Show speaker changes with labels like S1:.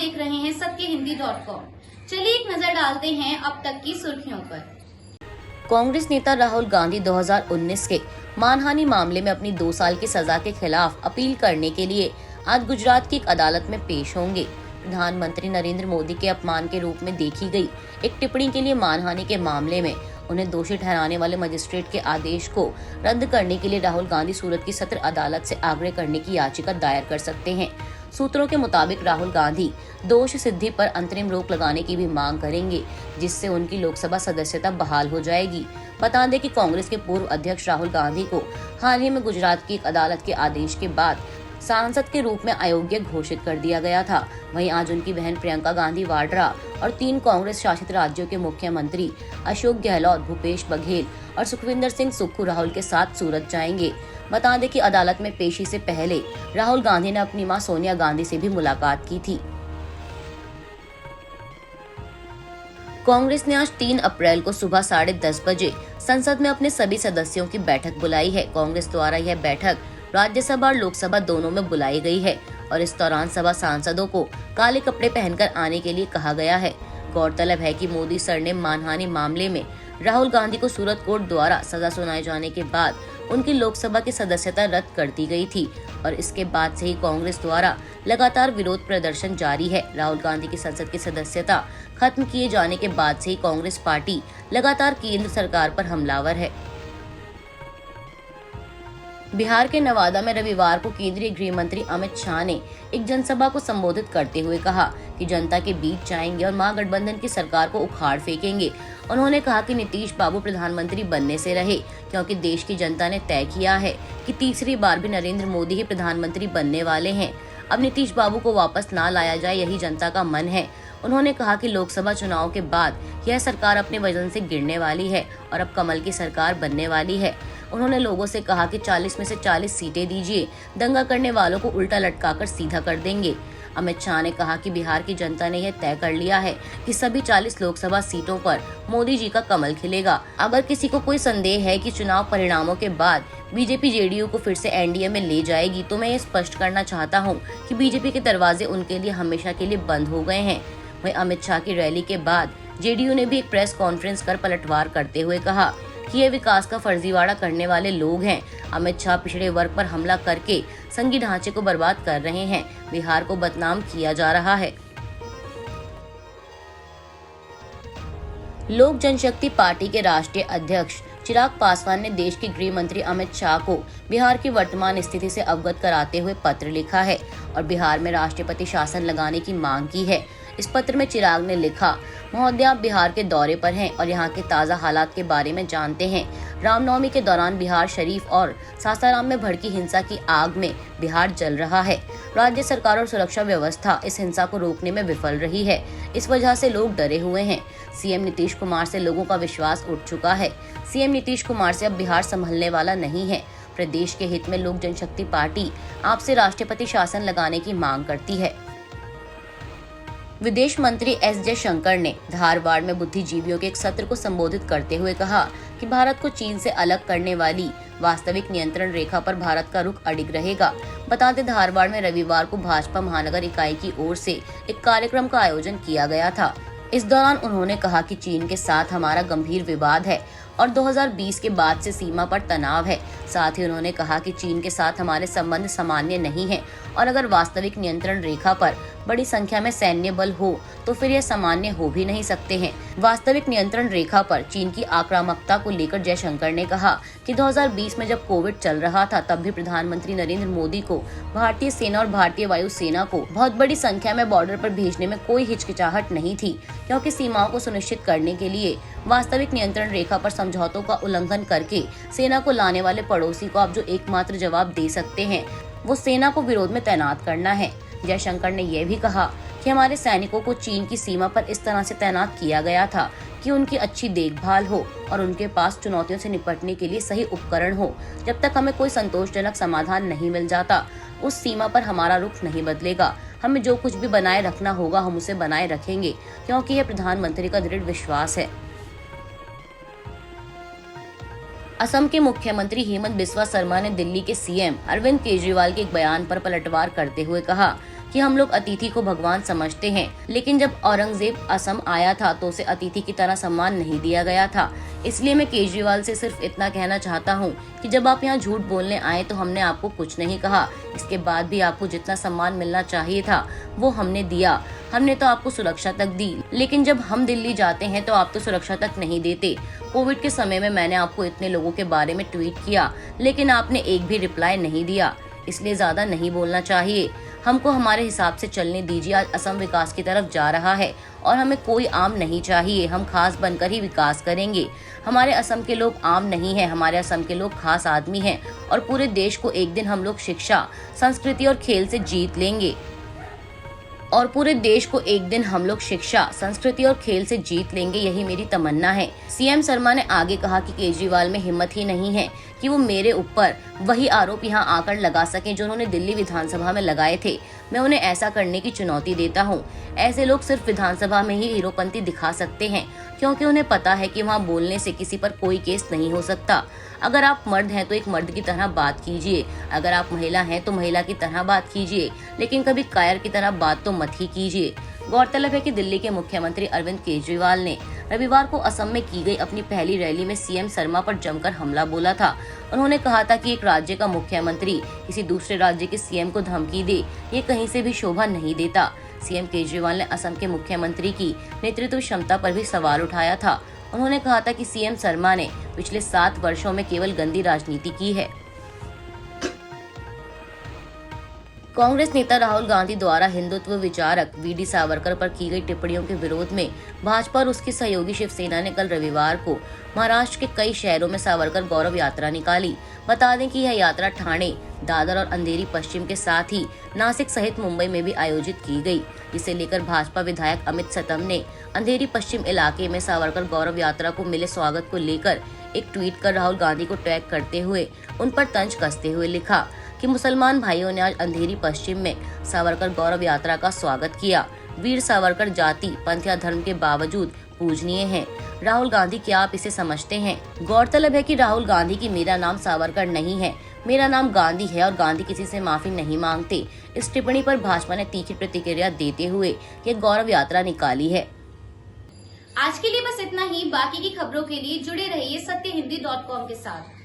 S1: देख रहे हैं सत्यहिंदी.com। चलिए एक नजर डालते हैं अब तक की सुर्खियों पर।
S2: कांग्रेस नेता राहुल गांधी 2019 के मानहानि मामले में अपनी 2 साल की सजा के खिलाफ अपील करने के लिए आज गुजरात की एक अदालत में पेश होंगे। प्रधानमंत्री नरेंद्र मोदी के अपमान के रूप में देखी गई एक टिप्पणी के लिए मानहानि के मामले में उन्हें दोषी ठहराने वाले मजिस्ट्रेट के आदेश को रद्द करने के लिए राहुल गांधी सूरत की सत्र अदालत से आग्रह करने की याचिका दायर कर सकते हैं। सूत्रों के मुताबिक राहुल गांधी दोष सिद्धि पर अंतरिम रोक लगाने की भी मांग करेंगे, जिससे उनकी लोकसभा सदस्यता बहाल हो जाएगी। बता दें कि कांग्रेस के पूर्व अध्यक्ष राहुल गांधी को हाल ही में गुजरात की एक अदालत के आदेश के बाद सांसद के रूप में अयोग्य घोषित कर दिया गया था। वहीं आज उनकी बहन प्रियंका गांधी वाड्रा और 3 कांग्रेस शासित राज्यों के मुख्यमंत्री अशोक गहलोत, भूपेश बघेल और सुखविंदर सिंह सुक्खू राहुल के साथ सूरत जाएंगे। बता दें कि अदालत में पेशी से पहले राहुल गांधी ने अपनी मां सोनिया गांधी से भी मुलाकात की थी। कांग्रेस ने आज 3 अप्रैल को सुबह 10:30 बजे संसद में अपने सभी सदस्यों की बैठक बुलाई है। कांग्रेस द्वारा यह बैठक राज्यसभा और लोकसभा दोनों में बुलाई गई है और इस दौरान सभा सांसदों को काले कपड़े पहनकर आने के लिए कहा गया है। गौरतलब है कि मोदी सर ने मानहानि मामले में राहुल गांधी को सूरत कोर्ट द्वारा सजा सुनाए जाने के बाद उनकी लोकसभा की सदस्यता रद्द कर दी गई थी और इसके बाद से ही कांग्रेस द्वारा लगातार विरोध प्रदर्शन जारी है। राहुल गांधी की संसद की सदस्यता खत्म किए जाने के बाद से ही कांग्रेस पार्टी लगातार केंद्र सरकार पर हमलावर है। बिहार के नवादा में रविवार को केंद्रीय गृह मंत्री अमित शाह ने एक जनसभा को संबोधित करते हुए कहा कि जनता के बीच जाएंगे और महागठबंधन की सरकार को उखाड़ फेंकेंगे। उन्होंने कहा कि नीतीश बाबू प्रधानमंत्री बनने से रहे, क्योंकि देश की जनता ने तय किया है कि तीसरी बार भी नरेंद्र मोदी ही प्रधानमंत्री बनने वाले हैं। अब नीतीश बाबू को वापस ना लाया जाए, यही जनता का मन है। उन्होंने कहा कि लोकसभा चुनाव के बाद यह सरकार अपने वजन से गिरने वाली है और अब कमल की सरकार बनने वाली है। उन्होंने लोगों से कहा कि 40 में से 40 सीटें दीजिए, दंगा करने वालों को उल्टा लटकाकर सीधा कर देंगे। अमित शाह ने कहा कि बिहार की जनता ने यह तय कर लिया है कि सभी 40 लोकसभा सीटों पर मोदी जी का कमल खिलेगा। अगर किसी को कोई संदेह है कि चुनाव परिणामों के बाद बीजेपी जेडीयू को फिर से एनडीए में ले जाएगी, तो मैं ये स्पष्ट करना चाहता हूँ कि बीजेपी के दरवाजे उनके लिए हमेशा के लिए बंद हो गए हैं। वहीं अमित शाह की रैली के बाद जेडीयू ने भी एक प्रेस कॉन्फ्रेंस कर पलटवार करते हुए कहा कि ये विकास का फर्जीवाड़ा करने वाले लोग हैं। अमित शाह पिछड़े वर्ग पर हमला करके संघीय ढांचे को बर्बाद कर रहे हैं। बिहार को बदनाम किया जा रहा है। लोक जनशक्ति पार्टी के राष्ट्रीय अध्यक्ष चिराग पासवान ने देश के गृह मंत्री अमित शाह को बिहार की वर्तमान स्थिति से अवगत कराते हुए पत्र लिखा है और बिहार में राष्ट्रपति शासन लगाने की मांग की है। इस पत्र में चिराग ने लिखा, महोदय, आप बिहार के दौरे पर हैं और यहाँ के ताज़ा हालात के बारे में जानते हैं। रामनवमी के दौरान बिहार शरीफ और सासाराम में भड़की हिंसा की आग में बिहार जल रहा है। राज्य सरकार और सुरक्षा व्यवस्था इस हिंसा को रोकने में विफल रही है। इस वजह से लोग डरे हुए हैं। सीएम नीतीश कुमार से लोगों का विश्वास उठ चुका है। सीएम नीतीश कुमार से अब बिहार संभलने वाला नहीं है। प्रदेश के हित में लोक जनशक्ति पार्टी आपसे राष्ट्रपति शासन लगाने की मांग करती है। विदेश मंत्री एस जयशंकर ने धारवाड़ में बुद्धिजीवियों के एक सत्र को संबोधित करते हुए कहा कि भारत को चीन से अलग करने वाली वास्तविक नियंत्रण रेखा पर भारत का रुख अडिग रहेगा। बता दें, धारवाड़ में रविवार को भाजपा महानगर इकाई की ओर से एक कार्यक्रम का आयोजन किया गया था। इस दौरान उन्होंने कहा कि चीन के साथ हमारा गंभीर विवाद है और 2020 के बाद से सीमा पर तनाव है। साथ ही उन्होंने कहा कि चीन के साथ हमारे संबंध सामान्य नहीं है और अगर वास्तविक नियंत्रण रेखा पर बड़ी संख्या में सैन्य बल हो तो फिर यह सामान्य हो भी नहीं सकते हैं। वास्तविक नियंत्रण रेखा पर चीन की आक्रामकता को लेकर जयशंकर ने कहा कि 2020 में जब कोविड चल रहा था, तब भी प्रधानमंत्री नरेंद्र मोदी को भारतीय सेना और भारतीय वायु सेना को बहुत बड़ी संख्या में बॉर्डर पर भेजने में कोई हिचकिचाहट नहीं थी, क्योंकि सीमाओं को सुनिश्चित करने के लिए वास्तविक नियंत्रण रेखा पर समझौतों का उल्लंघन करके सेना को लाने वाले पड़ोसी को आप जो एकमात्र जवाब दे सकते हैं वो सेना को विरोध में तैनात करना है। जयशंकर ने यह भी कहा कि हमारे सैनिकों को चीन की सीमा पर इस तरह से तैनात किया गया था कि उनकी अच्छी देखभाल हो और उनके पास चुनौतियों से निपटने के लिए सही उपकरण हो। जब तक हमें कोई संतोषजनक समाधान नहीं मिल जाता, उस सीमा पर हमारा रुख नहीं बदलेगा। हमें जो कुछ भी बनाए रखना होगा हम उसे बनाए रखेंगे, क्योंकि यह प्रधानमंत्री का दृढ़ विश्वास है। असम के मुख्यमंत्री हेमंत बिस्वा शर्मा ने दिल्ली के सीएम अरविंद केजरीवाल के एक बयान पर पलटवार करते हुए कहा कि हम लोग अतिथि को भगवान समझते हैं, लेकिन जब औरंगजेब असम आया था तो उसे अतिथि की तरह सम्मान नहीं दिया गया था। इसलिए मैं केजरीवाल से सिर्फ इतना कहना चाहता हूँ कि जब आप यहाँ झूठ बोलने आए तो हमने आपको कुछ नहीं कहा। इसके बाद भी आपको जितना सम्मान मिलना चाहिए था वो हमने दिया। हमने तो आपको सुरक्षा तक दी, लेकिन जब हम दिल्ली जाते हैं तो आप तो सुरक्षा तक नहीं देते। कोविड के समय में मैंने आपको इतने लोगों के बारे में ट्वीट किया, लेकिन आपने एक भी रिप्लाई नहीं दिया। इसलिए ज्यादा नहीं बोलना चाहिए। हमको हमारे हिसाब से चलने दीजिए। आज असम विकास की तरफ जा रहा है और हमें कोई आम नहीं चाहिए। हम खास बनकर ही विकास करेंगे। हमारे असम के लोग आम नहीं है, हमारे असम के लोग खास आदमी हैं और पूरे देश को एक दिन हम लोग शिक्षा, संस्कृति और खेल से जीत लेंगे। यही मेरी तमन्ना है। सीएम शर्मा ने आगे कहा कि केजरीवाल में हिम्मत ही नहीं है कि वो मेरे ऊपर वही आरोप यहाँ आकर लगा सकें जो उन्होंने दिल्ली विधानसभा में लगाए थे। मैं उन्हें ऐसा करने की चुनौती देता हूँ। ऐसे लोग सिर्फ विधानसभा में ही हीरोपंती दिखा सकते हैं, क्योंकि उन्हें पता है कि वहाँ बोलने से किसी पर कोई केस नहीं हो सकता। अगर आप मर्द हैं तो एक मर्द की तरह बात कीजिए, अगर आप महिला हैं तो महिला की तरह बात कीजिए, लेकिन कभी कायर की तरह बात तो मत ही कीजिए। गौरतलब है कि दिल्ली के मुख्यमंत्री अरविंद केजरीवाल ने रविवार को असम में की गई अपनी पहली रैली में सीएम शर्मा पर जमकर हमला बोला था। उन्होंने कहा था कि एक राज्य का मुख्यमंत्री किसी दूसरे राज्य के सीएम को धमकी दे, ये कहीं से भी शोभा नहीं देता। सीएम केजरीवाल ने असम के मुख्यमंत्री की नेतृत्व क्षमता पर भी सवाल उठाया था। उन्होंने कहा था कि सीएम शर्मा ने पिछले 7 वर्षों में केवल गंदी राजनीति की है। कांग्रेस नेता राहुल गांधी द्वारा हिंदुत्व विचारक वीडी सावरकर पर की गई टिप्पणियों के विरोध में भाजपा और उसकी सहयोगी शिवसेना ने कल रविवार को महाराष्ट्र के कई शहरों में सावरकर गौरव यात्रा निकाली। बता दें कि यह यात्रा ठाणे, दादर और अंधेरी पश्चिम के साथ ही नासिक सहित मुंबई में भी आयोजित की गई, जिसे लेकर भाजपा विधायक अमित सतम ने अंधेरी पश्चिम इलाके में सावरकर गौरव यात्रा को मिले स्वागत को लेकर एक ट्वीट कर राहुल गांधी को टैग करते हुए उन पर तंज कसते हुए लिखा कि मुसलमान भाइयों ने आज अंधेरी पश्चिम में सावरकर गौरव यात्रा का स्वागत किया। वीर सावरकर जाति, पंथ या धर्म के बावजूद पूजनीय हैं। राहुल गांधी, क्या आप इसे समझते हैं? गौरतलब है कि राहुल गांधी की मेरा नाम सावरकर नहीं है, मेरा नाम गांधी है और गांधी किसी से माफी नहीं मांगते। इस टिप्पणी पर भाजपा ने तीखी प्रतिक्रिया देते हुए ये गौरव यात्रा निकाली है।
S1: आज के लिए बस इतना ही। बाकी की खबरों के लिए जुड़े रहिए सत्यहिंदी.com के साथ।